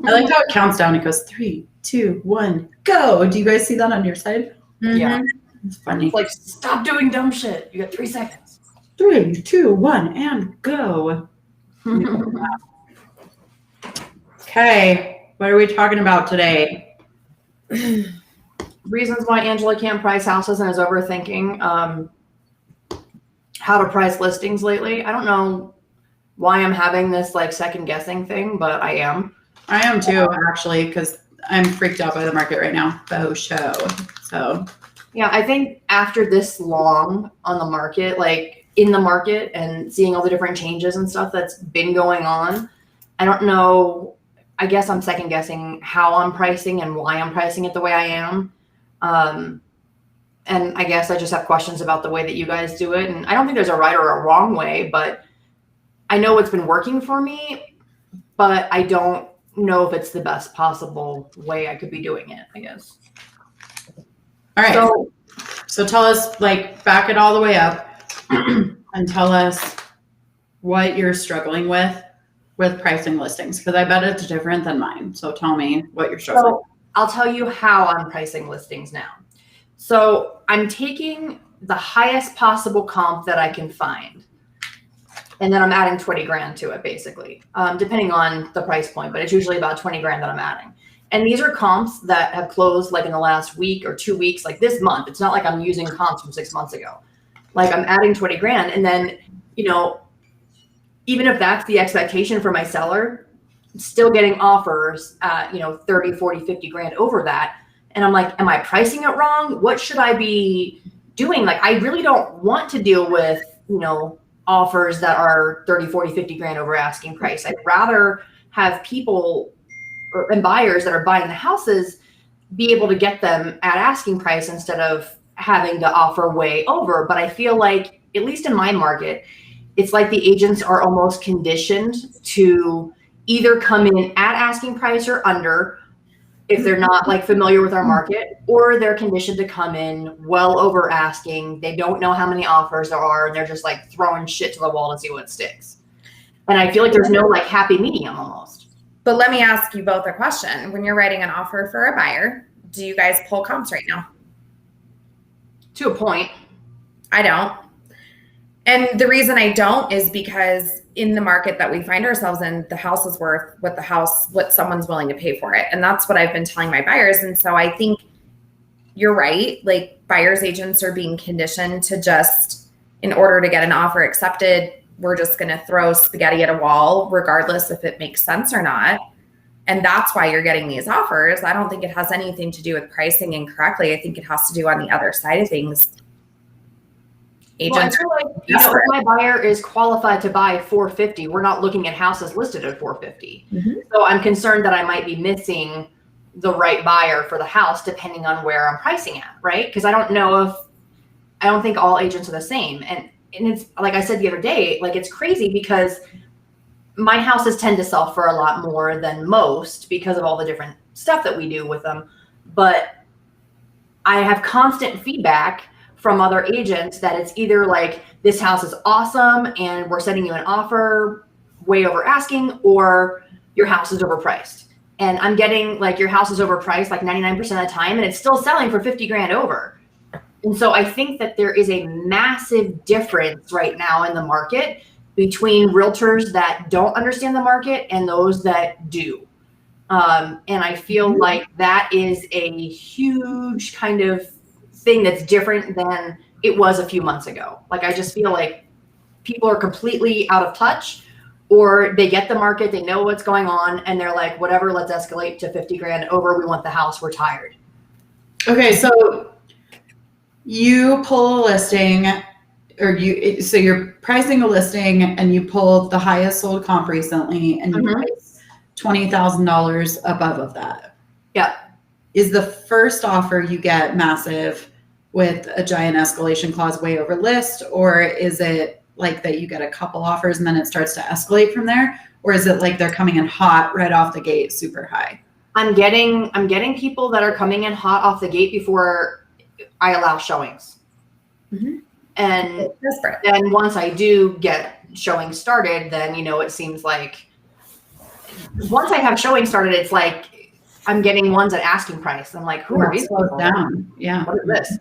I like how it counts down. It goes 3, 2, 1, go. Do you guys see that on your side? Yeah. It's funny. It's like, stop doing dumb shit. You got 3 seconds. 3, 2, 1, and go. Okay, what are we talking about today? Reasons why Angela can't price houses and is overthinking how to price listings lately. I don't know why I'm having this like second guessing thing, but I am. I am too, actually, because I'm freaked out by the market right now. Faux show. So yeah, I think after this long on the market, like in the market and seeing all the different changes and stuff that's been going on, I don't know. I guess I'm second guessing how I'm pricing and why I'm pricing it the way I am. And I guess I just have questions about the way that you guys do it. And I don't think there's a right or a wrong way, but I know it's been working for me, but I don't know if it's the best possible way I could be doing it, I guess. all right. So tell us, like, back it all the way up and tell us what you're struggling with pricing listings, because I bet it's different than mine. So tell me what you're struggling with. So I'll tell you how I'm pricing listings now. So I'm taking the highest possible comp that I can find. And then I'm adding 20 grand to it, basically, depending on the price point, but it's usually about 20 grand that I'm adding. And these are comps that have closed like in the last week or 2 weeks, like this month. It's not like I'm using comps from 6 months ago. Like I'm adding 20 grand. And then, you know, even if that's the expectation for my seller, still getting offers at, 30, 40, 50 grand over that. And I'm like, am I pricing it wrong? What should I be doing? Like, I really don't want to deal with, offers that are 30, 40, 50 grand over asking price. I'd rather have people and buyers that are buying the houses be able to get them at asking price instead of having to offer way over. But I feel like, at least in my market, it's like the agents are almost conditioned to either come in at asking price or under if they're not like familiar with our market, or they're conditioned to come in well over asking. They don't know how many offers there are, and they're just like throwing shit to the wall to see what sticks. And I feel like there's no like happy medium almost. But let me ask you both a question. When you're writing an offer for a buyer, do you guys pull comps right now? To a point. I don't. And the reason I don't is because in the market that we find ourselves in, the house is worth what someone's willing to pay for it. And that's what I've been telling my buyers. And so I think you're right. Like, buyers agents are being conditioned to just, in order to get an offer accepted, we're just going to throw spaghetti at a wall, regardless if it makes sense or not. And that's why you're getting these offers. I don't think it has anything to do with pricing incorrectly. I think it has to do on the other side of things. Agents, well, I feel like, if my buyer is qualified to buy 450, we're not looking at houses listed at 450. Mm-hmm. So I'm concerned that I might be missing the right buyer for the house, depending on where I'm pricing at, right? Because I don't think all agents are the same. And it's like I said the other day, like, it's crazy because my houses tend to sell for a lot more than most because of all the different stuff that we do with them. But I have constant feedback from other agents that it's either like, this house is awesome and we're sending you an offer way over asking, or your house is overpriced. And I'm getting like, your house is overpriced like 99% of the time, and it's still selling for 50 grand over. And so I think that there is a massive difference right now in the market between realtors that don't understand the market and those that do. And I feel like that is a huge kind of thing that's different than it was a few months ago. Like, I just feel like people are completely out of touch, or they get the market, they know what's going on, and they're like, whatever, let's escalate to 50 grand over. We want the house. We're tired. Okay, so you pull a listing, so you're pricing a listing and you pull the highest sold comp recently, and you price $20,000 above of that. Yeah. Is the first offer you get massive with a giant escalation clause way over list, or is it like that you get a couple offers and then it starts to escalate from there? Or is it like they're coming in hot right off the gate, super high? I'm getting people that are coming in hot off the gate before I allow showings. Mm-hmm. And then once I do get showings started, then, it seems like once I have showing started, it's like I'm getting ones at asking price. I'm like, who are these people? Down. Yeah. What is this?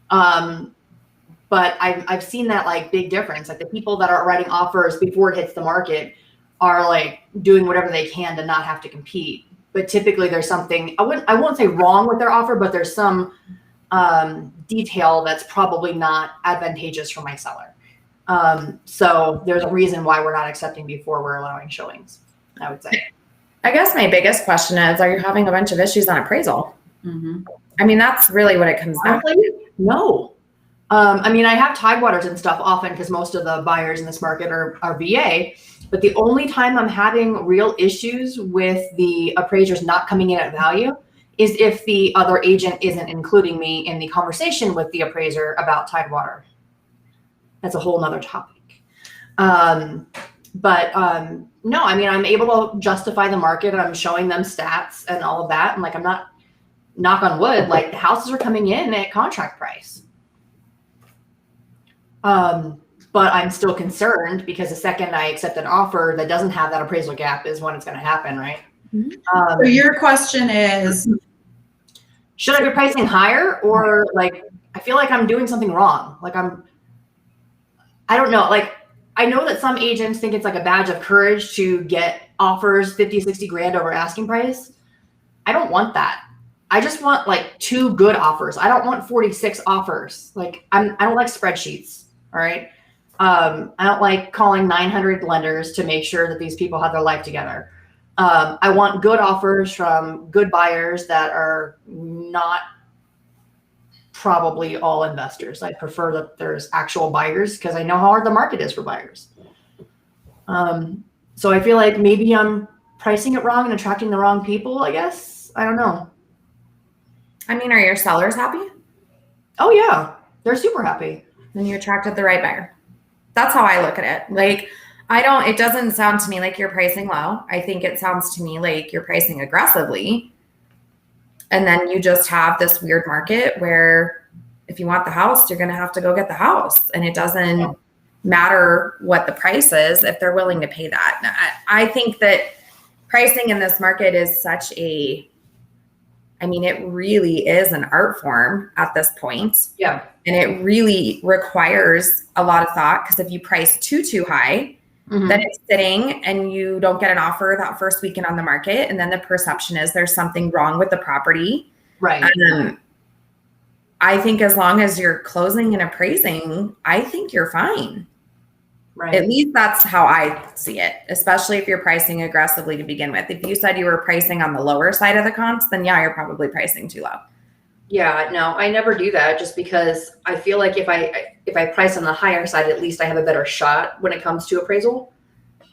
But I've seen that like big difference. Like the people that are writing offers before it hits the market are like doing whatever they can to not have to compete. But typically there's something, I won't say wrong with their offer, but there's some detail that's probably not advantageous for my seller. So there's a reason why we're not accepting before we're allowing showings, I would say. I guess my biggest question is, are you having a bunch of issues on appraisal? Mm-hmm. I mean, that's really what it comes down to. No. I mean, I have Tidewaters and stuff often because most of the buyers in this market are VA. But the only time I'm having real issues with the appraisers not coming in at value is if the other agent isn't including me in the conversation with the appraiser about Tidewater. That's a whole nother topic. No, I mean, I'm able to justify the market and I'm showing them stats and all of that. And like, I'm not, knock on wood, like the houses are coming in at contract price. But I'm still concerned because the second I accept an offer that doesn't have that appraisal gap is when it's going to happen, right? Mm-hmm. So your question is, should I be pricing higher, or like, I feel like I'm doing something wrong. Like I don't know. Like, I know that some agents think it's like a badge of courage to get offers 50, 60 grand over asking price. I don't want that. I just want like 2 good offers. I don't want 46 offers. Like I don't like spreadsheets. All right. I don't like calling 900 lenders to make sure that these people have their life together. I want good offers from good buyers that are not probably all investors. I prefer that there's actual buyers because I know how hard the market is for buyers. So I feel like maybe I'm pricing it wrong and attracting the wrong people, I guess. I don't know. I mean, are your sellers happy? Oh yeah, they're super happy. Then you attracted the right buyer. That's how I look at it. Like, it doesn't sound to me like you're pricing low. I think it sounds to me like you're pricing aggressively. And then you just have this weird market where if you want the house, you're going to have to go get the house. And it doesn't matter what the price is if they're willing to pay that. I think that pricing in this market is such it really is an art form at this point. Yeah. And it really requires a lot of thought, because if you price too high, then it's sitting and you don't get an offer that first weekend on the market. And then the perception is there's something wrong with the property. Right. I think as long as you're closing and appraising, I think you're fine. Right. At least that's how I see it, especially if you're pricing aggressively to begin with. If you said you were pricing on the lower side of the comps, then yeah, you're probably pricing too low. Yeah, no, I never do that just because I feel like if I price on the higher side, at least I have a better shot when it comes to appraisal.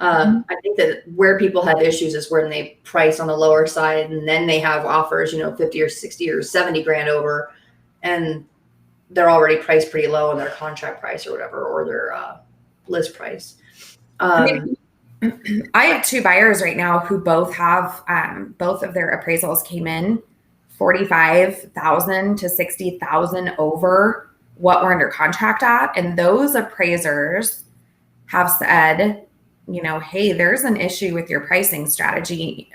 I think that where people have issues is when they price on the lower side and then they have offers, 50 or 60 or 70 grand over, and they're already priced pretty low in their contract price or whatever, or their list price. I have 2 buyers right now who both have both of their appraisals came in $45,000 to $60,000 over what we're under contract at. And those appraisers have said, hey, there's an issue with your pricing strategy.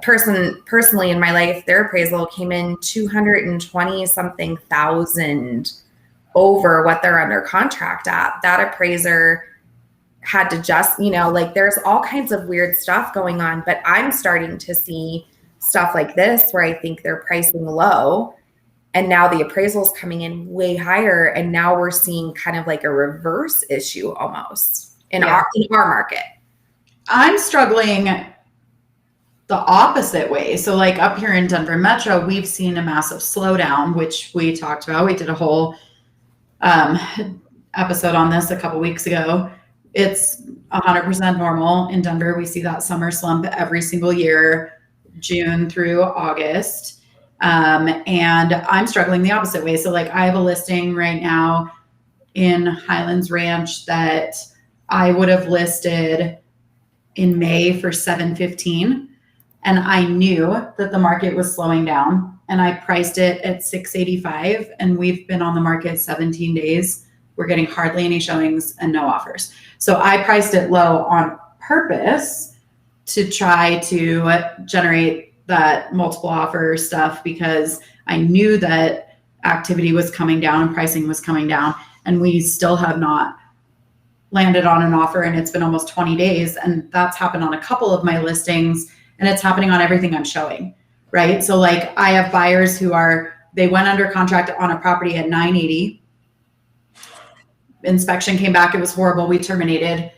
Personally in my life, their appraisal came in 220 something thousand over what they're under contract at. That appraiser had to just, there's all kinds of weird stuff going on, but I'm starting to see stuff like this where I think they're pricing low and now the appraisal's coming in way higher. And now we're seeing kind of like a reverse issue almost in our market. I'm struggling the opposite way. So like up here in Denver Metro, we've seen a massive slowdown, which we talked about. We did a whole episode on this a couple weeks ago. It's 100% normal in Denver. We see that summer slump every single year, June through August. And I'm struggling the opposite way. So like I have a listing right now in Highlands Ranch that I would have listed in May for $715. And I knew that the market was slowing down and I priced it at $685, and we've been on the market 17 days. We're getting hardly any showings and no offers. So I priced it low on purpose to try to generate that multiple offer stuff because I knew that activity was coming down and pricing was coming down, and we still have not landed on an offer, and it's been almost 20 days. And that's happened on a couple of my listings, and it's happening on everything I'm showing, right? So like I have buyers who they went under contract on a property at 980. Inspection came back, it was horrible. We terminated.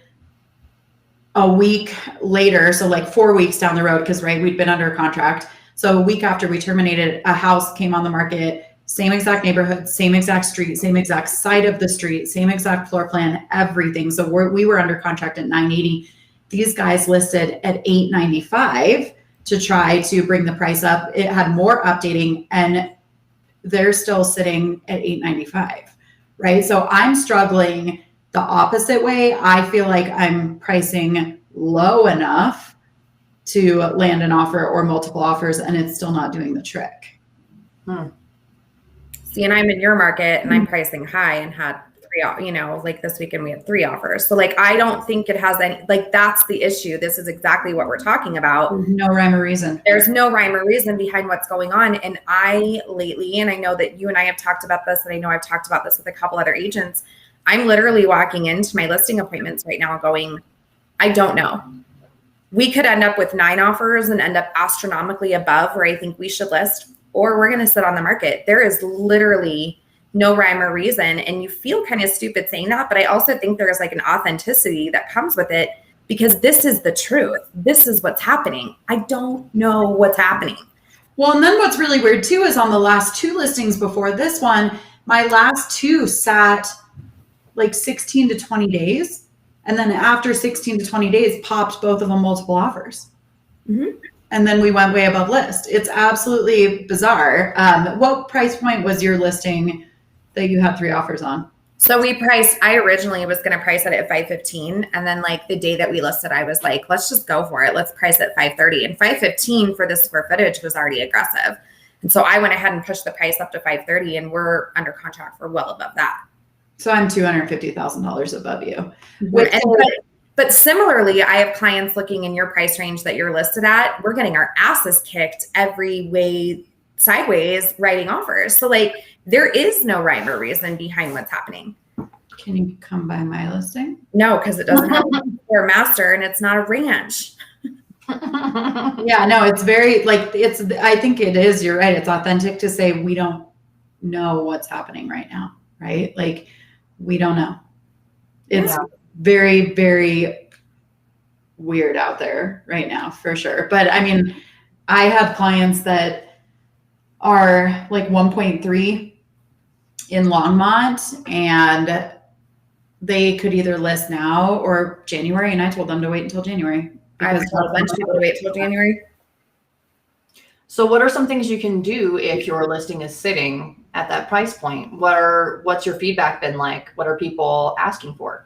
A week later, so like 4 weeks down the road, because right, we'd been under contract. So a week after we terminated, a house came on the market, same exact neighborhood, same exact street, same exact side of the street, same exact floor plan, everything. So we were under contract at 980. These guys listed at 895 to try to bring the price up. It had more updating, and they're still sitting at 895, right? So I'm struggling the opposite way. I feel like I'm pricing low enough to land an offer or multiple offers, and it's still not doing the trick. See, and I'm in your market and I'm pricing high and had 3, like this weekend we had 3 offers. So like, I don't think it has any, like, that's the issue. This is exactly what we're talking about. No rhyme or reason. There's no rhyme or reason behind what's going on. And I lately, and I know that you and I have talked about this, and I know I've talked about this with a couple other agents, I'm literally walking into my listing appointments right now going, I don't know. We could end up with 9 offers and end up astronomically above where I think we should list, or we're going to sit on the market. There is literally no rhyme or reason. And you feel kind of stupid saying that, but I also think there's like an authenticity that comes with it because this is the truth. This is what's happening. I don't know what's happening. Well, and then what's really weird too is on the last 2 listings before this one, my last 2 sat like 16 to 20 days. And then after 16 to 20 days, popped both of them multiple offers. Mm-hmm. And then we went way above list. It's absolutely bizarre. What price point was your listing that you had 3 offers on? So I originally was going to price it at 515. And then like the day that we listed, I was like, let's just go for it. Let's price at 530. And 515 for the square footage was already aggressive. And so I went ahead and pushed the price up to 530, and we're under contract for well above that. So I'm $250,000 above you. But similarly, I have clients looking in your price range that you're listed at. We're getting our asses kicked every way sideways writing offers. So like there is no rhyme or reason behind what's happening. Can you come by my listing? No, because it doesn't have a master and it's not a ranch. Yeah, no, it's very like I think it is, you're right. It's authentic to say we don't know what's happening right now, right? Like we don't know. It's very, very weird out there right now for sure. But I mean, I have clients that are like 1.3 in Longmont, and they could either list now or January. And I told them to wait until January. I've told a bunch of people to wait till January. So what are some things you can do if your listing is sitting at that price point? What's your feedback been like? What are people asking for?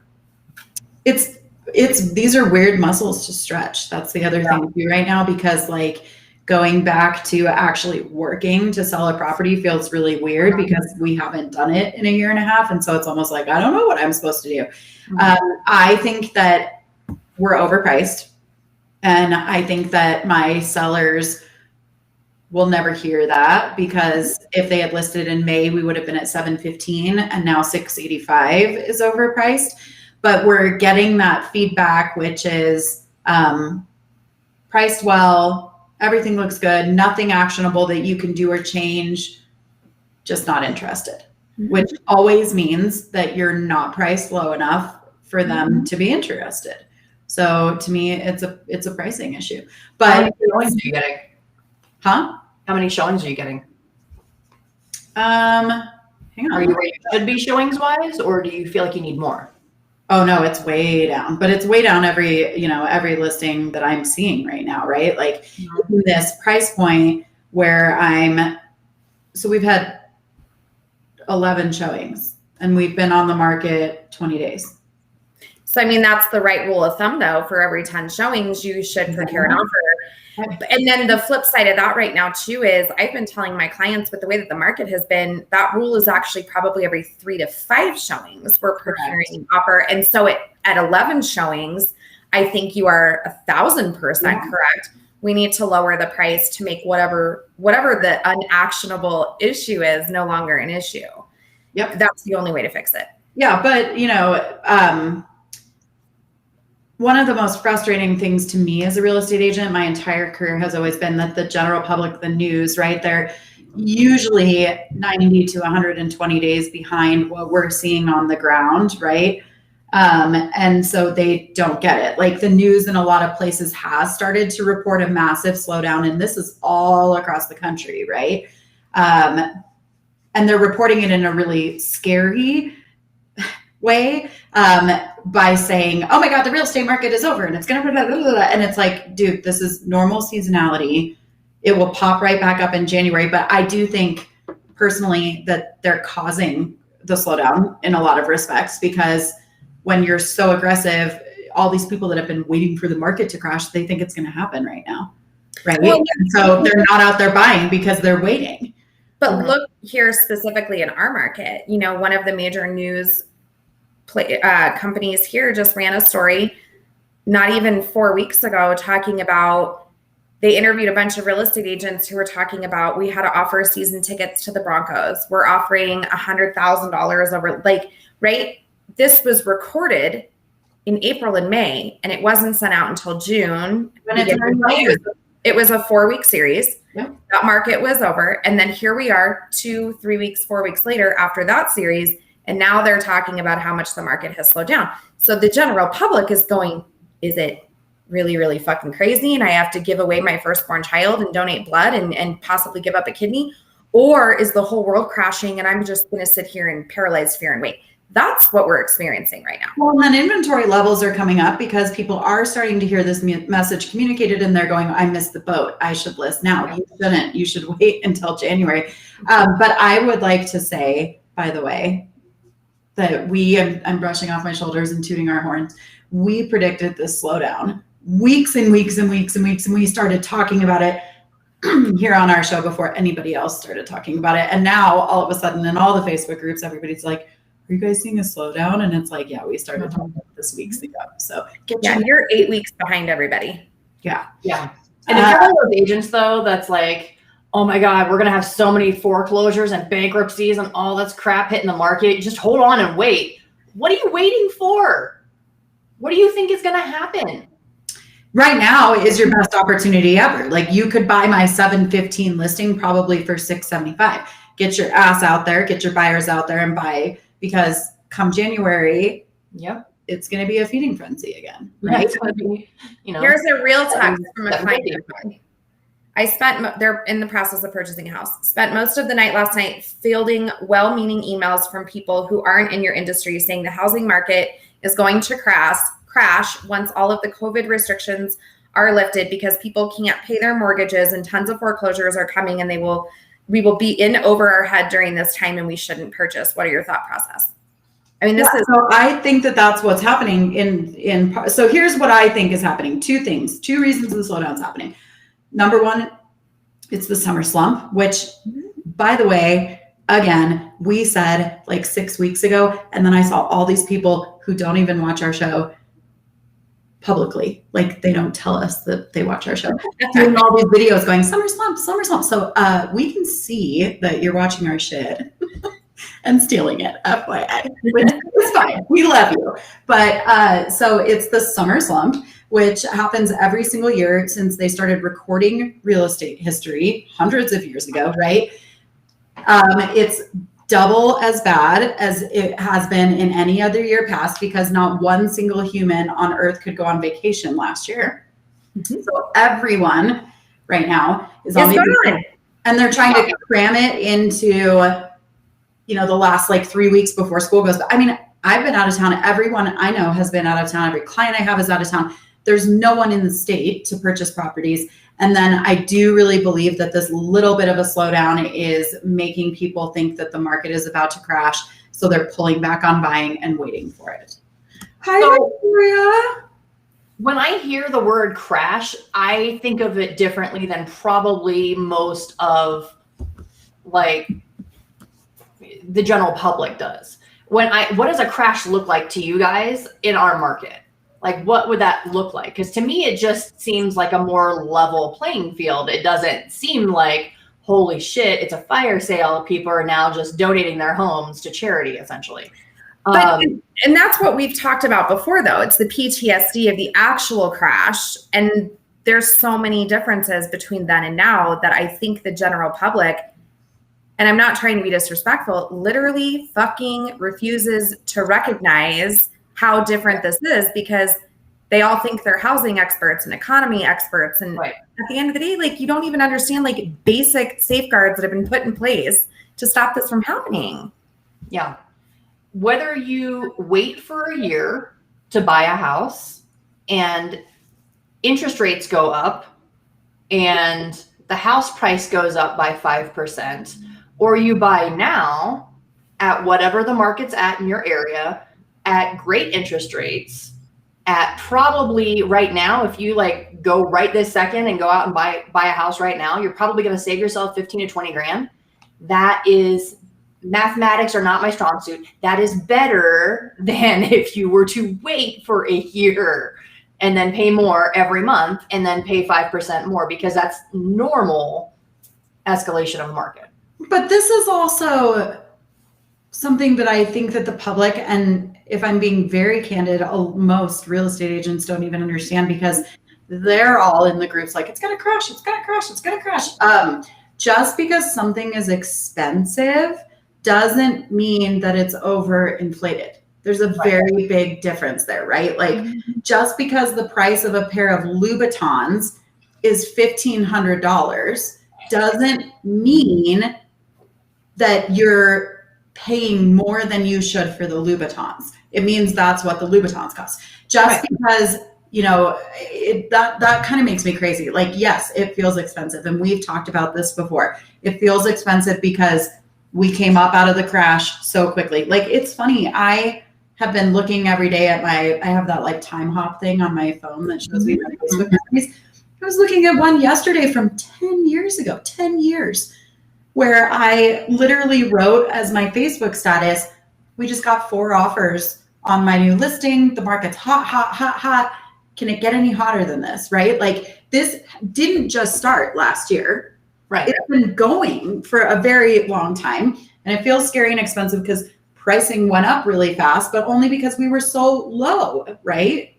These are weird muscles to stretch. That's the other thing to do right now, because like going back to actually working to sell a property feels really weird because we haven't done it in a year and a half. And so it's almost like, I don't know what I'm supposed to do. I think that we're overpriced. And I think that my sellers will never hear that, because if they had listed in May, we would have been at 715, and now 685 is overpriced. But we're getting that feedback, which is priced well, everything looks good, nothing actionable that you can do or change, just not interested, which always means that you're not priced low enough for them to be interested. So to me, it's a pricing issue. But how many showings are you getting? Huh? How many showings are you getting? Hang on. Are you where you should be showings wise, or do you feel like you need more? Oh no, it's way down, but it's way down every listing that I'm seeing right now, right? Like this price point where we've had 11 showings and we've been on the market 20 days. So, I mean, that's the right rule of thumb though. For every 10 showings, you should procure an offer. And then the flip side of that right now too is I've been telling my clients, with the way that the market has been, that rule is actually probably every 3 to 5 showings we're procuring an offer. And so at 11 showings, I think you are 1,000% correct. We need to lower the price to make whatever the unactionable issue is no longer an issue. Yep. That's the only way to fix it. Yeah. But, one of the most frustrating things to me as a real estate agent, my entire career has always been that the general public, the news, right? They're usually 90 to 120 days behind what we're seeing on the ground, right? And so they don't get it. Like the news in a lot of places has started to report a massive slowdown, and this is all across the country, right? And they're reporting it in a really scary way, by saying, oh my God, the real estate market is over and it's going to, and it's like, dude, this is normal seasonality. It will pop right back up in January. But I do think personally that they're causing the slowdown in a lot of respects, because when you're so aggressive, all these people that have been waiting for the market to crash, they think it's going to happen right now. Right. Well, and so they're not out there buying because they're waiting. But look here specifically in our market, one of the major news companies here just ran a story not even 4 weeks ago talking about, they interviewed a bunch of real estate agents who were talking about, we had to offer season tickets to the Broncos. We're offering $100,000 over, right? This was recorded in April and May, and it wasn't sent out until June. It was a 4-week series. Yeah. That market was over. And then here we are 2, 3 weeks, 4 weeks later after that series. And now they're talking about how much the market has slowed down. So the general public is going, is it really, really fucking crazy? And I have to give away my firstborn child and donate blood and possibly give up a kidney? Or is the whole world crashing and I'm just going to sit here in paralyzed fear and wait? That's what we're experiencing right now. Well, and then inventory levels are coming up because people are starting to hear this message communicated and they're going, I missed the boat. I should list now. You shouldn't. You should wait until January. But I would like to say, by the way, that I'm brushing off my shoulders and tooting our horns. We predicted this slowdown weeks and weeks and weeks and weeks. And we started talking about it here on our show before anybody else started talking about it. And now all of a sudden in all the Facebook groups, everybody's like, are you guys seeing a slowdown? And it's like, yeah, we started talking about this weeks ago. So you're 8 weeks behind everybody. Yeah. Yeah. And if you're one of those agents though, that's like, oh my God, we're going to have so many foreclosures and bankruptcies and all this crap hitting the market. Just hold on and wait. What are you waiting for? What do you think is going to happen? Right now is your best opportunity ever. Like you could buy my 715 listing probably for $675. Get your ass out there, get your buyers out there and buy, because come January, it's going to be a feeding frenzy again. Right. It's going to be, Here's a real text from a client. They're in the process of purchasing a house. Spent most of the night last night fielding well-meaning emails from people who aren't in your industry saying the housing market is going to crash once all of the COVID restrictions are lifted because people can't pay their mortgages and tons of foreclosures are coming and we will be in over our head during this time and we shouldn't purchase. What are your thought process? I mean, so I think that that's what's happening so here's what I think is happening. 2 reasons the slowdown's happening. Number one, it's the summer slump, which, by the way, again, we said like 6 weeks ago, and then I saw all these people who don't even watch our show publicly. Like they don't tell us that they watch our show. Doing all these videos going, summer slump, summer slump. So we can see that you're watching our shit and stealing it, FYI. It's fine. We love you. But so it's the summer slump, which happens every single year since they started recording real estate history hundreds of years ago, right? It's double as bad as it has been in any other year past because not one single human on earth could go on vacation last year. Mm-hmm. So everyone right now is on vacation, and they're trying to cram it into, the last like 3 weeks before school goes. I mean, I've been out of town. Everyone I know has been out of town. Every client I have is out of town. There's no one in the state to purchase properties. And then I do really believe that this little bit of a slowdown is making people think that the market is about to crash. So they're pulling back on buying and waiting for it. Hi, Victoria. When I hear the word crash, I think of it differently than probably most of like the general public does. What does a crash look like to you guys in our market? Like, what would that look like? Because to me, it just seems like a more level playing field. It doesn't seem like, holy shit, it's a fire sale. People are now just donating their homes to charity, essentially. But, and that's what we've talked about before, though. It's the PTSD of the actual crash. And there's so many differences between then and now that I think the general public, and I'm not trying to be disrespectful, literally fucking refuses to recognize how different this is, because they all think they're housing experts and economy experts. And right. At the end of the day, like, you don't even understand like basic safeguards that have been put in place to stop this from happening. Yeah. Whether you wait for a year to buy a house and interest rates go up and the house price goes up by 5%, or you buy now at whatever the market's at in your area at great interest rates, at probably right now, if you like go right this second and go out and buy a house right now, you're probably going to save yourself 15 to 20 grand. That is, mathematics are not my strong suit. That is better than if you were to wait for a year and then pay more every month and then pay 5% more, because that's normal escalation of the market. But this is also something that I think that the public, and if I'm being very candid, most real estate agents don't even understand, because they're all in the groups like, it's going to crash, it's going to crash, it's going to crash. Just because something is expensive doesn't mean that it's overinflated. There's a very big difference there, right? Like, just because the price of a pair of Louboutins is $1,500 doesn't mean that you're paying more than you should for the Louboutins. It means that's what the Louboutins cost. Just because, you know, that kind of makes me crazy. Like, yes, it feels expensive. And we've talked about this before. It feels expensive because we came up out of the crash so quickly. Like, it's funny. I have been looking every day at I have that like time hop thing on my phone that shows me my Facebook memories. I was looking at one yesterday from 10 years ago, 10 years, where I literally wrote as my Facebook status, we just got 4 offers on my new listing. The market's hot, hot, hot, hot. Can it get any hotter than this, right? Like, this didn't just start last year. Right. It's been going for a very long time. And it feels scary and expensive because pricing went up really fast, but only because we were so low, right?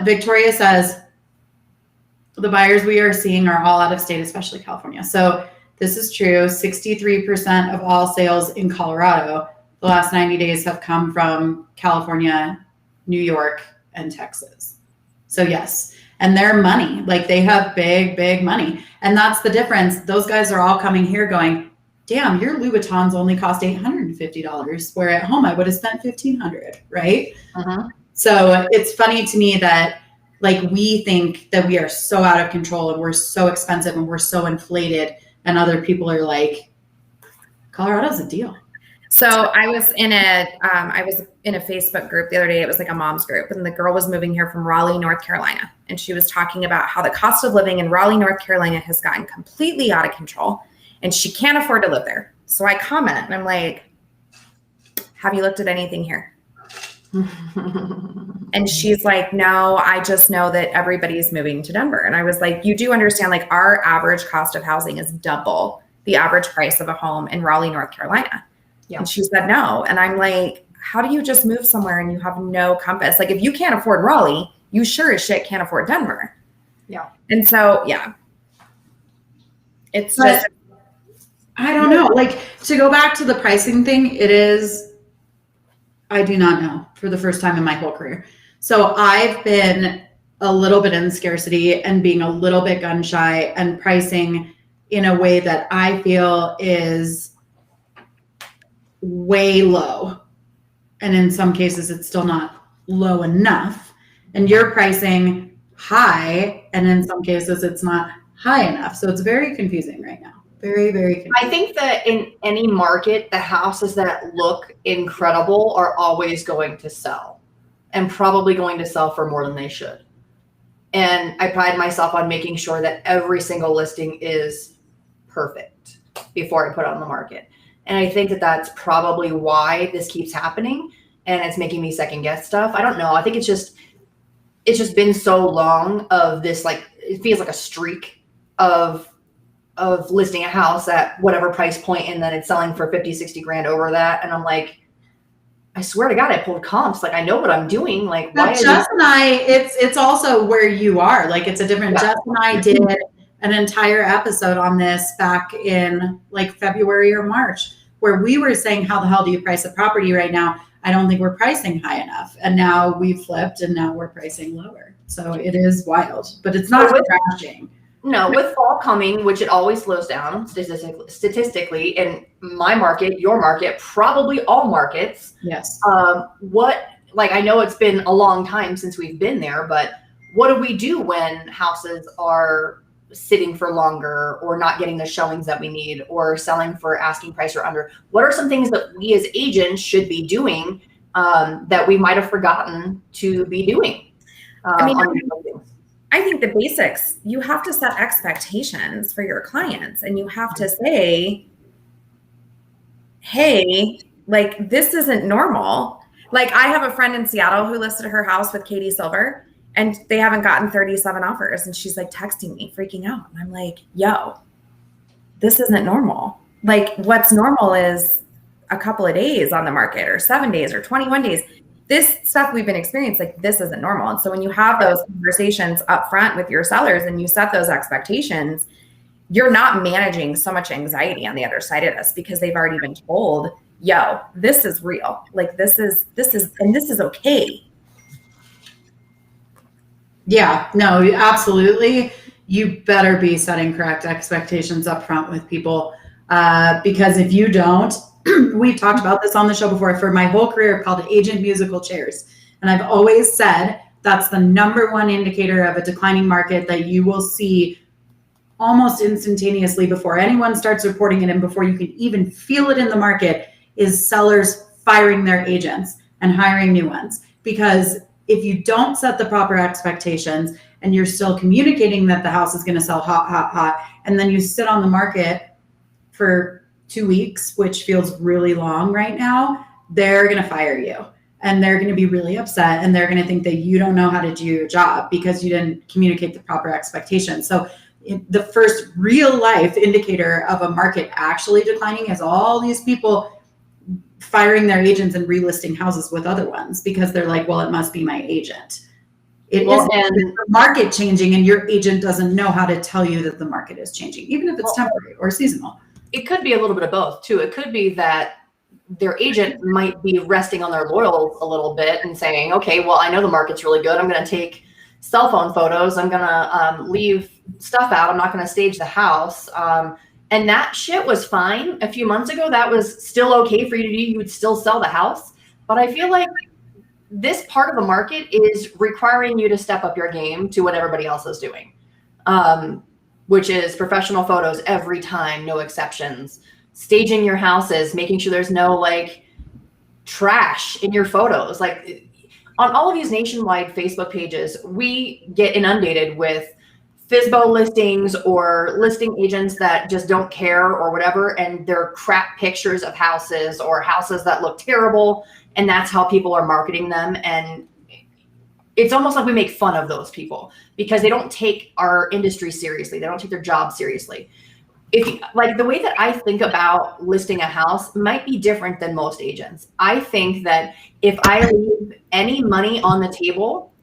Victoria says, the buyers we are seeing are all out of state, especially California. So this is true. 63% of all sales in Colorado the last 90 days have come from California, New York, and Texas. So yes, and their money, like, they have big, big money. And that's the difference. Those guys are all coming here going, damn, your Louboutins only cost $850, where at home I would have spent $1,500, right? So it's funny to me that, like, we think that we are so out of control and we're so expensive and we're so inflated, and other people are like, Colorado's a deal. So I was in a Facebook group the other day. It was like a mom's group, and the girl was moving here from Raleigh, North Carolina. And she was talking about how the cost of living in Raleigh, North Carolina has gotten completely out of control, and she can't afford to live there. So I comment and I'm like, have you looked at anything here? And she's like, no, I just know that everybody's moving to Denver. And I was like, you do understand, like, our average cost of housing is double the average price of a home in Raleigh, North Carolina. Yeah. And she said no. And I'm like, how do you just move somewhere and you have no compass? Like, if you can't afford Raleigh, you sure as shit can't afford Denver. Yeah. And so, yeah, it's but just, I don't know. Like, to go back to the pricing thing, it is, I do not know, for the first time in my whole career. So I've been a little bit in scarcity and being a little bit gun shy and pricing in a way that I feel is way low. And in some cases, it's still not low enough. And you're pricing high, and in some cases, it's not high enough. So it's very confusing right now. Very, very confusing. I think that in any market, the houses that look incredible are always going to sell, and probably going to sell for more than they should. And I pride myself on making sure that every single listing is perfect before I put it on the market. And I think that that's probably why this keeps happening, and it's making me second guess stuff. I don't know. I think it's just been so long of this, like, it feels like a streak of listing a house at whatever price point, and then it's selling for 50, 60 grand over that. And I'm like, I swear to God, I pulled comps. Like, I know what I'm doing. Like, why? Jess and I, it's also where you are. Like, it's a different. Jess and I did an entire episode on this back in like February or March, where we were saying, how the hell do you price a property right now? I don't think we're pricing high enough. And now we've flipped, and now we're pricing lower. So it is wild, but it's not crashing. No, with fall coming, which it always slows down statistically in my market, your market, probably all markets. Yes. I know it's been a long time since we've been there, but what do we do when houses are sitting for longer, or not getting the showings that we need, or selling for asking price or under? What are some things that we as agents should be doing that we might have forgotten to be doing? I think the basics, you have to set expectations for your clients, and you have to say, hey, like, this isn't normal. Like, I have a friend in Seattle who listed her house with Katie Silver, and they haven't gotten 37 offers. And she's like texting me, freaking out. And I'm like, yo, this isn't normal. Like, what's normal is a couple of days on the market, or 7 days, or 21 days. This stuff we've been experiencing, like, this isn't normal. And so when you have those conversations up front with your sellers and you set those expectations, you're not managing so much anxiety on the other side of this, because they've already been told, yo, this is real. Like, this is okay. Yeah, no, absolutely. You better be setting correct expectations up front with people, because if you don't, we've talked about this on the show before. For my whole career, I've called it agent musical chairs. And I've always said that's the number one indicator of a declining market that you will see almost instantaneously before anyone starts reporting it, and before you can even feel it in the market, is sellers firing their agents and hiring new ones. Because if you don't set the proper expectations, and you're still communicating that the house is going to sell hot, and then you sit on the market for 2 weeks, which feels really long right now, they're going to fire you, and they're going to be really upset, and they're going to think that you don't know how to do your job because you didn't communicate the proper expectations. So the first real life indicator of a market actually declining is all these people firing their agents and relisting houses with other ones, because they're like, well, it must be my agent. It is the market changing, and your agent doesn't know how to tell you that the market is changing, even if it's temporary or seasonal. It could be a little bit of both too. It could be that their agent might be resting on their laurels a little bit and saying, okay, well, I know the market's really good. I'm going to take cell phone photos. I'm going to leave stuff out. I'm not going to stage the house. And that shit was fine a few months ago. That was still okay for you to do. You would still sell the house. But I feel like this part of the market is requiring you to step up your game to what everybody else is doing. Which is professional photos every time, no exceptions. Staging your houses, making sure there's no like trash in your photos. Like, on all of these nationwide Facebook pages, we get inundated with FSBO listings or listing agents that just don't care or whatever, and they're crap pictures of houses or houses that look terrible, and that's how people are marketing them. And it's almost like we make fun of those people because they don't take our industry seriously. They don't take their job seriously. Like, the way that I think about listing a house might be different than most agents. I think that if I leave any money on the table,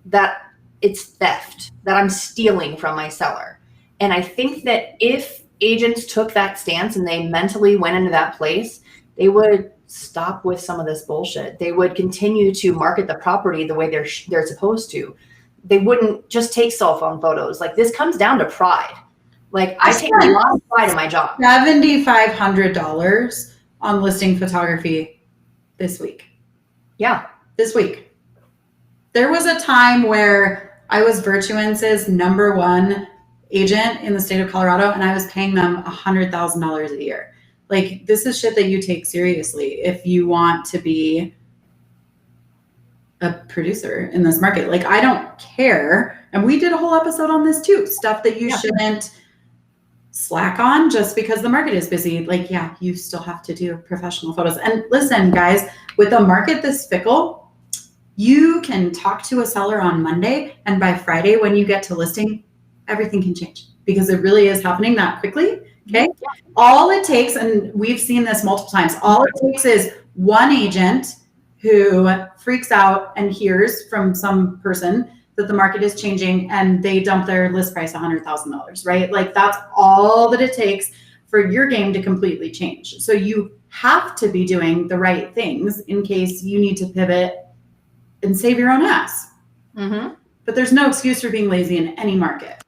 that it's theft, that I'm stealing from my seller. And I think that if agents took that stance and they mentally went into that place, they would stop with some of this bullshit. They would continue to market the property the way they're supposed to. They wouldn't just take cell phone photos. Like, this comes down to pride. Like, I take a lot of pride in my job. $7,500 on listing photography this week. Yeah. This week. There was a time where I was Virtuence's #1 agent in the state of Colorado, and I was paying them $100,000 a year. Like, this is shit that you take seriously if you want to be a producer in this market. Like, I don't care. And we did a whole episode on this too. Stuff that you shouldn't slack on just because the market is busy. Like, yeah, you still have to do professional photos. And listen, guys, with a market this fickle, you can talk to a seller on Monday, and by Friday, when you get to listing, everything can change because it really is happening that quickly. Okay. All it takes, and we've seen this multiple times, all it takes is one agent who freaks out and hears from some person that the market is changing and they dump their list price $100,000, right? Like that's all that it takes for your game to completely change. So you have to be doing the right things in case you need to pivot and save your own ass. Mm-hmm. But there's no excuse for being lazy in any market.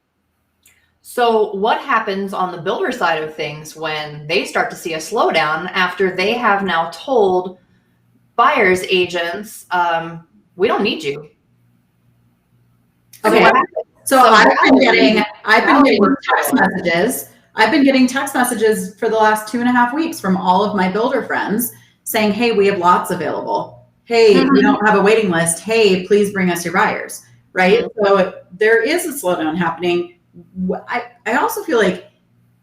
So what happens on the builder side of things when they start to see a slowdown after they have now told buyers agents, we don't need you? Okay. So I've been getting text messages. I've been getting text messages for the last 2.5 weeks from all of my builder friends saying, hey, we have lots available. Hey, we don't have a waiting list. Hey, please bring us your buyers. Right. So there is a slowdown happening. I also feel like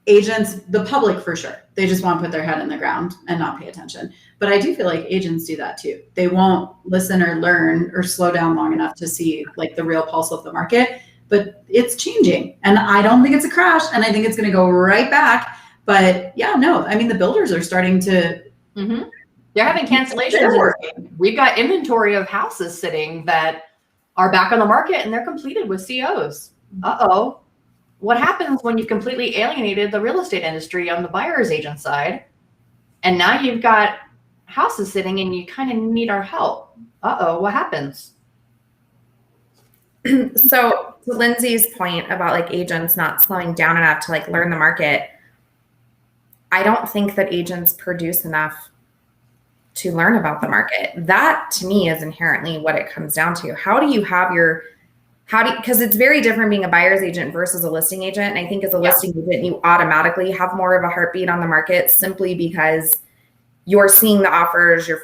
agents, the public for sure, they just want to put their head in the ground and not pay attention. But I do feel like agents do that too. They won't listen or learn or slow down long enough to see like the real pulse of the market. But it's changing, and I don't think it's a crash, and I think it's going to go right back. But yeah, no, I mean the builders are starting to. They're having cancellations. We've got inventory of houses sitting that are back on the market and they're completed with COs. Uh-oh. What happens when you've completely alienated the real estate industry on the buyer's agent side? And now you've got houses sitting and you kind of need our help. Uh-oh, what happens? So to Lindsay's point about like agents not slowing down enough to like learn the market, I don't think that agents produce enough to learn about the market. That to me is inherently what it comes down to. Because it's very different being a buyer's agent versus a listing agent. And I think as a listing agent, you automatically have more of a heartbeat on the market simply because you're seeing the offers, you're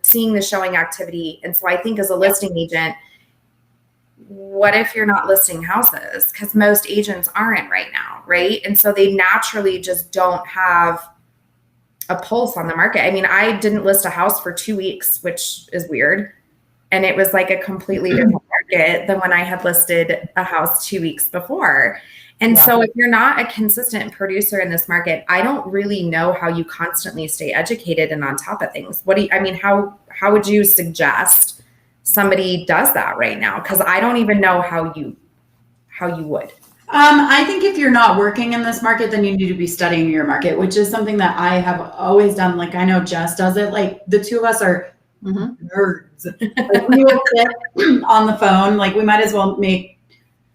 seeing the showing activity. And so I think as a listing agent, what if you're not listing houses? Because most agents aren't right now, right? And so they naturally just don't have a pulse on the market. I mean, I didn't list a house for 2 weeks, which is weird. And it was like a completely different market than when I had listed a house 2 weeks before. And so if you're not a consistent producer in this market, I don't really know how you constantly stay educated and on top of things. How would you suggest somebody does that right now? Because I don't even know how you would. I think if you're not working in this market, then you need to be studying your market, which is something that I have always done. Like I know Jess does it. Like the two of us are nerds. Like we will sit on the phone. Like we might as well make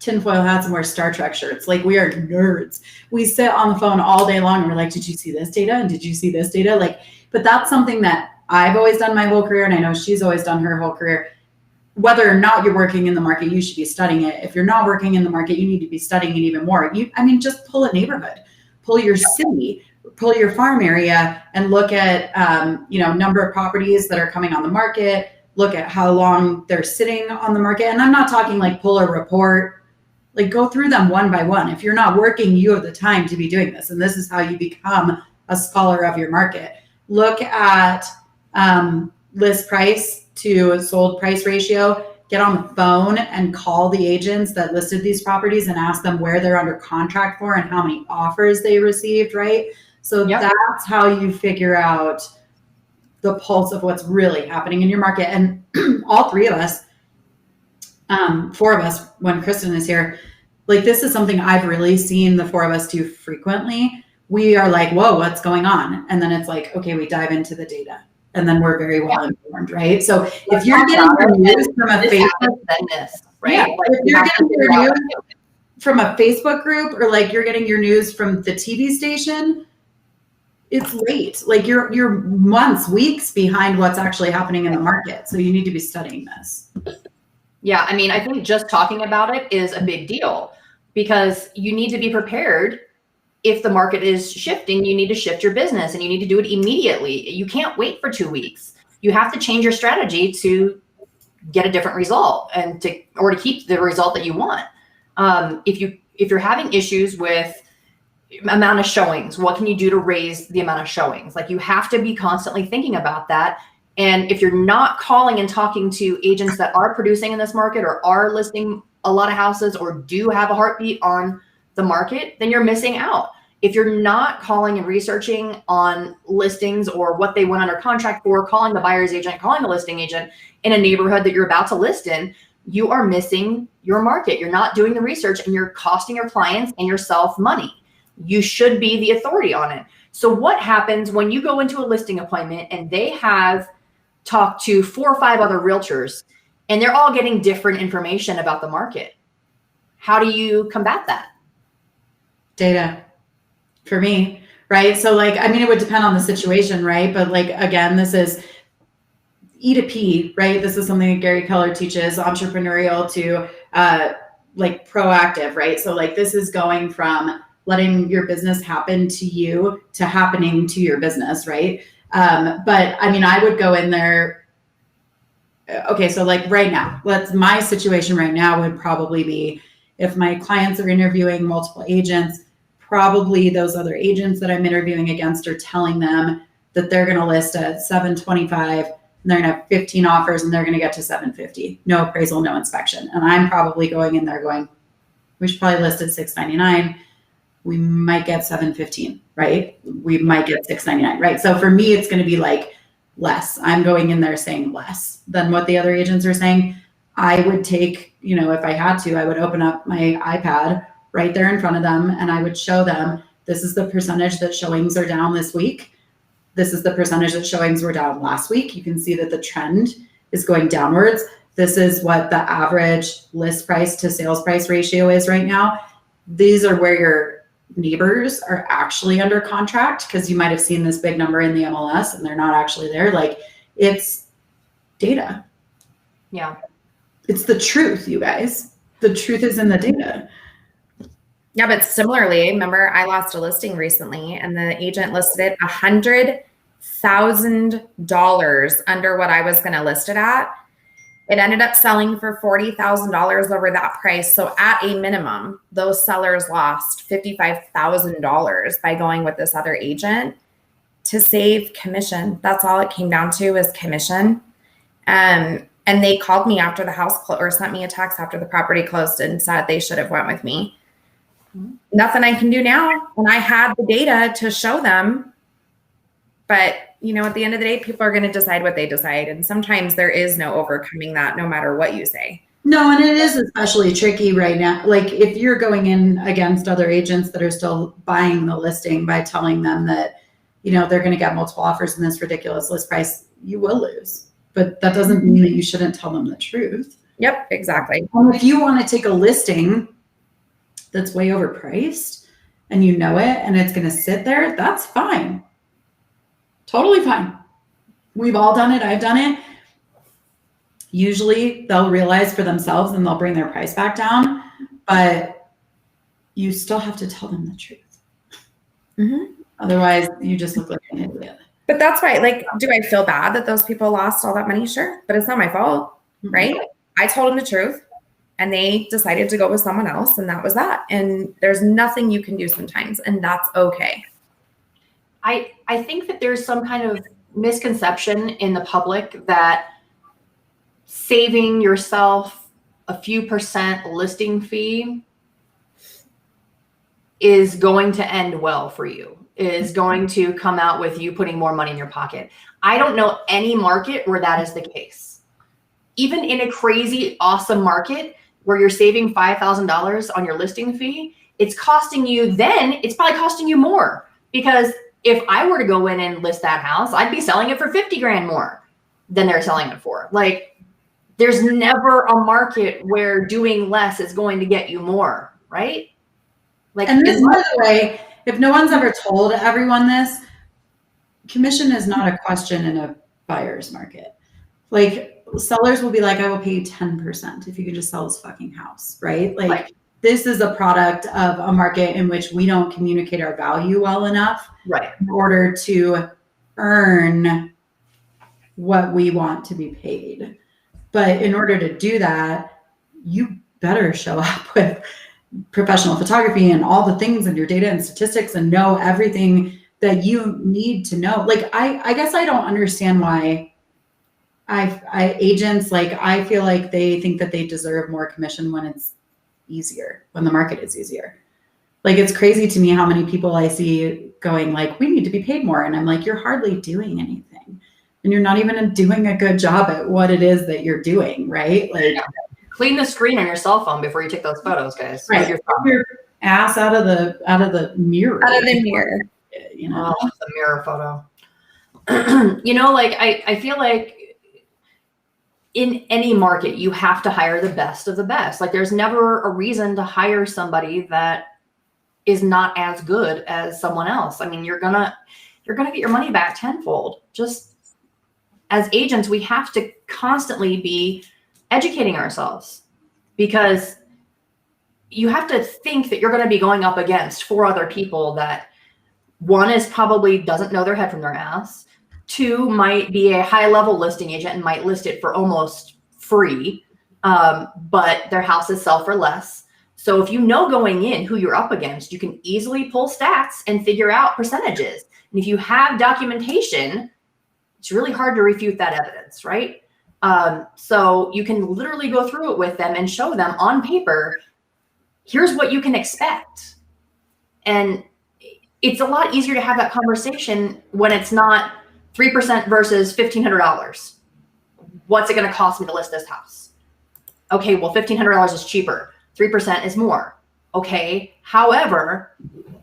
tinfoil hats and wear Star Trek shirts. Like we are nerds. We sit on the phone all day long and we're like, did you see this data? And did you see this data? Like, but that's something that I've always done my whole career. And I know she's always done her whole career. Whether or not you're working in the market, you should be studying it. If you're not working in the market, you need to be studying it even more. Just pull a neighborhood, pull your city, pull your farm area and look at, number of properties that are coming on the market, look at how long they're sitting on the market. And I'm not talking like pull a report, like go through them one by one. If you're not working, you have the time to be doing this. And this is how you become a scholar of your market. Look at list price to sold price ratio, get on the phone and call the agents that listed these properties and ask them where they're under contract for and how many offers they received, right? So that's how you figure out the pulse of what's really happening in your market. And all three of us, 4 of us, when Kristen is here, like this is something I've really seen the 4 of us do frequently. We are like, whoa, what's going on? And then it's like, okay, we dive into the data. And then we're very well informed, right? So if you're getting your news from a Facebook, if you're getting your news from a Facebook group or like you're getting your news from the TV station, it's late. Like you're months, weeks behind what's actually happening in the market. So you need to be studying this. Yeah, I mean, I think just talking about it is a big deal because you need to be prepared. If the market is shifting, you need to shift your business and you need to do it immediately. You can't wait for 2 weeks. You have to change your strategy to get a different result and to keep the result that you want. If you're having issues with amount of showings. What can you do to raise the amount of showings? Like, you have to be constantly thinking about that. And if you're not calling and talking to agents that are producing in this market or are listing a lot of houses or do have a heartbeat on the market, then you're missing out. If you're not calling and researching on listings or what they went under contract for, calling the buyer's agent, calling the listing agent in a neighborhood that you're about to list in, you are missing your market. You're not doing the research and you're costing your clients and yourself money. You should be the authority on it. So what happens when you go into a listing appointment and they have talked to 4 or 5 other realtors and they're all getting different information about the market? How do you combat that? Data. For me, right? So like, I mean, it would depend on the situation, right? But like, again, this is E to P, right? This is something that Gary Keller teaches, entrepreneurial to like proactive, right? So like, this is going from letting your business happen to you to happening to your business, right? But I mean, I would go in there. Okay, so like right now, my situation right now would probably be if my clients are interviewing multiple agents, probably those other agents that I'm interviewing against are telling them that they're going to list at 725 and they're going to have 15 offers and they're going to get to 750. No appraisal, no inspection. And I'm probably going in there going, we should probably list at 699. We might get 715, right? We might get 699, right? So for me, it's going to be like less. I'm going in there saying less than what the other agents are saying. I would take, if I had to, I would open up my iPad right there in front of them and I would show them, this is the percentage that showings are down this week. This is the percentage that showings were down last week. You can see that the trend is going downwards. This is what the average list price to sales price ratio is right now. These are where your neighbors are actually under contract, because you might have seen this big number in the MLS and they're not actually there. Like, it's data. Yeah. It's the truth, you guys. The truth is in the data. Yeah, but similarly, remember I lost a listing recently and the agent listed it $100,000 under what I was going to list it at. It ended up selling for $40,000 over that price. So at a minimum, those sellers lost $55,000 by going with this other agent to save commission. That's all it came down to, is commission. And they called me after the house or sent me a text after the property closed and said they should have went with me. Nothing I can do now. And I had the data to show them. But, at the end of the day, people are going to decide what they decide. And sometimes there is no overcoming that, no matter what you say. No, and it is especially tricky right now. Like, if you're going in against other agents that are still buying the listing by telling them that, they're going to get multiple offers in this ridiculous list price, you will lose. But that doesn't mean that you shouldn't tell them the truth. Yep, exactly. If you want to take a listing that's way overpriced and you know it and it's going to sit there, that's fine. Totally fine. We've all done it. I've done it. Usually they'll realize for themselves and they'll bring their price back down, but you still have to tell them the truth. Mm-hmm. Otherwise you just look like an idiot. But that's why, do I feel bad that those people lost all that money? Sure. But it's not my fault, right? I told them the truth and they decided to go with someone else, and that was that. And there's nothing you can do sometimes, and that's okay. I think that there's some kind of misconception in the public that saving yourself a few percent listing fee is going to end well for you, is going to come out with you putting more money in your pocket. I don't know any market where that is the case. Even in a crazy, awesome market where you're saving $5,000 on your listing fee, it's probably costing you more, because if I were to go in and list that house, I'd be selling it for 50 grand more than they're selling it for. Like, there's never a market where doing less is going to get you more, right? Like, and this, by the way, if no one's ever told everyone this, commission is not a question in a buyer's market. Like, sellers will be like, I will pay you 10% if you can just sell this fucking house, right? Like, right. This is a product of a market in which we don't communicate our value well enough, right, in order to earn what we want to be paid. But in order to do that, you better show up with professional photography and all the things and your data and statistics and know everything that you need to know. Like, I guess I don't understand why agents, like, I feel like they think that they deserve more commission when it's easier, when the market is easier. Like, it's crazy to me how many people I see going like, we need to be paid more. And I'm like, you're hardly doing anything. And you're not even doing a good job at what it is that you're doing, right? Like, clean the screen on your cell phone before you take those photos, guys. Right. Your ass out of the mirror. Out of the mirror. You know, the mirror photo. You know, like I feel like in any market, you have to hire the best of the best. Like, there's never a reason to hire somebody that is not as good as someone else. I mean, you're gonna get your money back tenfold. Just as agents, we have to constantly be educating ourselves, because you have to think that you're going to be going up against 4 other people that, one is probably doesn't know their head from their ass. 2 might be a high level listing agent and might list it for almost free, but their houses sell for less. So if you know going in who you're up against, you can easily pull stats and figure out percentages. And if you have documentation, it's really hard to refute that evidence, right? So you can literally go through it with them and show them on paper, here's what you can expect. And it's a lot easier to have that conversation when it's not 3% versus $1,500. What's it going to cost me to list this house? Okay, well, $1,500 is cheaper. 3% is more. Okay, however,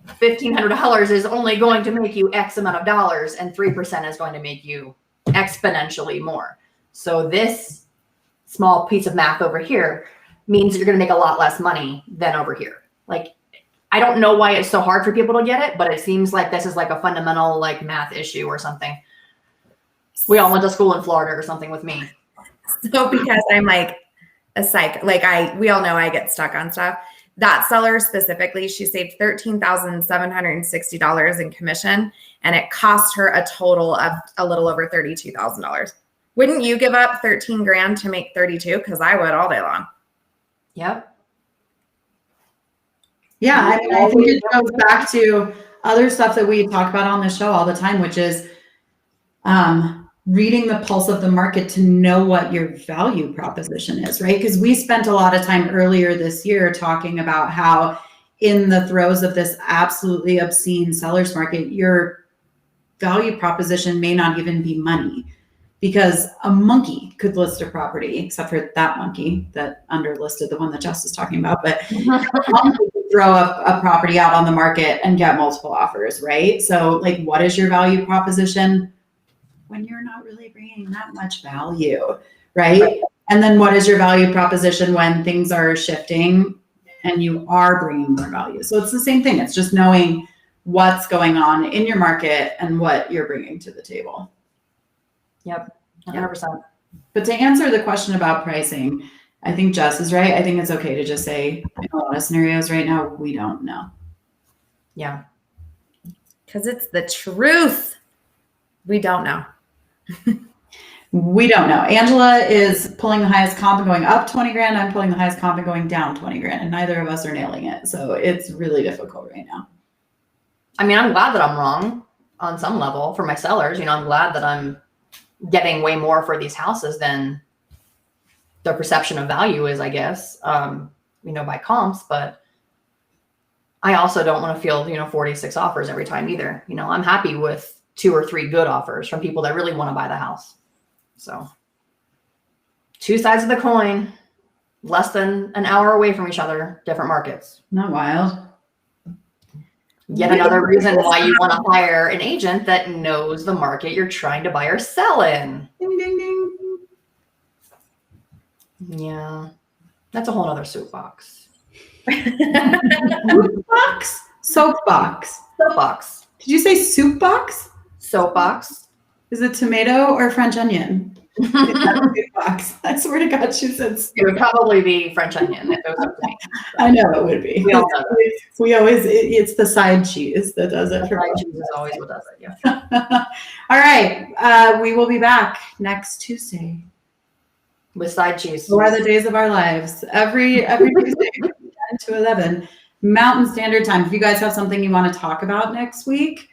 $1,500 is only going to make you X amount of dollars, and 3% is going to make you exponentially more. So this small piece of math over here means that you're going to make a lot less money than over here. Like, I don't know why it's so hard for people to get it, but it seems like this is like a fundamental like math issue or something. We all went to school in Florida or something with me. So because I'm like a psych, like we all know I get stuck on stuff. That seller specifically, she saved $13,760 in commission, and it cost her a total of a little over $32,000. Wouldn't you give up 13 grand to make 32? Because I would all day long. Yep. Yeah, I mean, I think it goes back to other stuff that we talk about on the show all the time, which is reading the pulse of the market to know what your value proposition is, right? Because we spent a lot of time earlier this year talking about how in the throes of this absolutely obscene seller's market, your value proposition may not even be money, because a monkey could list a property, except for that monkey that underlisted the one that Jess was talking about, but a monkey could throw a property out on the market and get multiple offers, right? So like, what is your value proposition when you're not really bringing that much value, right? And then what is your value proposition when things are shifting and you are bringing more value? So it's the same thing. It's just knowing what's going on in your market and what you're bringing to the table. Yep, 100%. But to answer the question about pricing, I think Jess is right. I think it's okay to just say, in a lot of scenarios right now, we don't know. Yeah. Because it's the truth. We don't know. We don't know. Angela is pulling the highest comp and going up 20 grand. I'm pulling the highest comp and going down 20 grand. And neither of us are nailing it. So it's really difficult right now. I mean, I'm glad that I'm wrong on some level for my sellers. You know, I'm glad that I'm getting way more for these houses than the perception of value is, I guess, you know, by comps. But I also don't want to field, 46 offers every time either. You know, I'm happy with 2 or 3 good offers from people that really want to buy the house. So 2 sides of the coin, less than an hour away from each other, different markets. Not wild. Yet another reason why you want to hire an agent that knows the market you're trying to buy or sell in. Ding, ding, ding. Yeah, that's a whole other soapbox. Soapbox? Soapbox. Soapbox. Did you say soup box? Soapbox. Is it tomato or French onion? Soapbox. I swear to God, she said soup. It would probably be French onion if it was up to me. I know it would be. We all know that. We always, it's the side cheese that does it. Side cheese is always what does it, yeah. All right. We will be back next Tuesday. With side cheese. What are the days of our lives? Every Tuesday, 10 to 11 Mountain Standard Time. If you guys have something you want to talk about next week,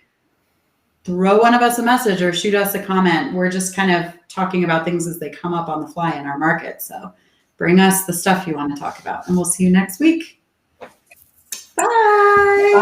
throw one of us a message or shoot us a comment. We're just kind of talking about things as they come up on the fly in our market. So bring us the stuff you want to talk about, and we'll see you next week. Bye. Bye.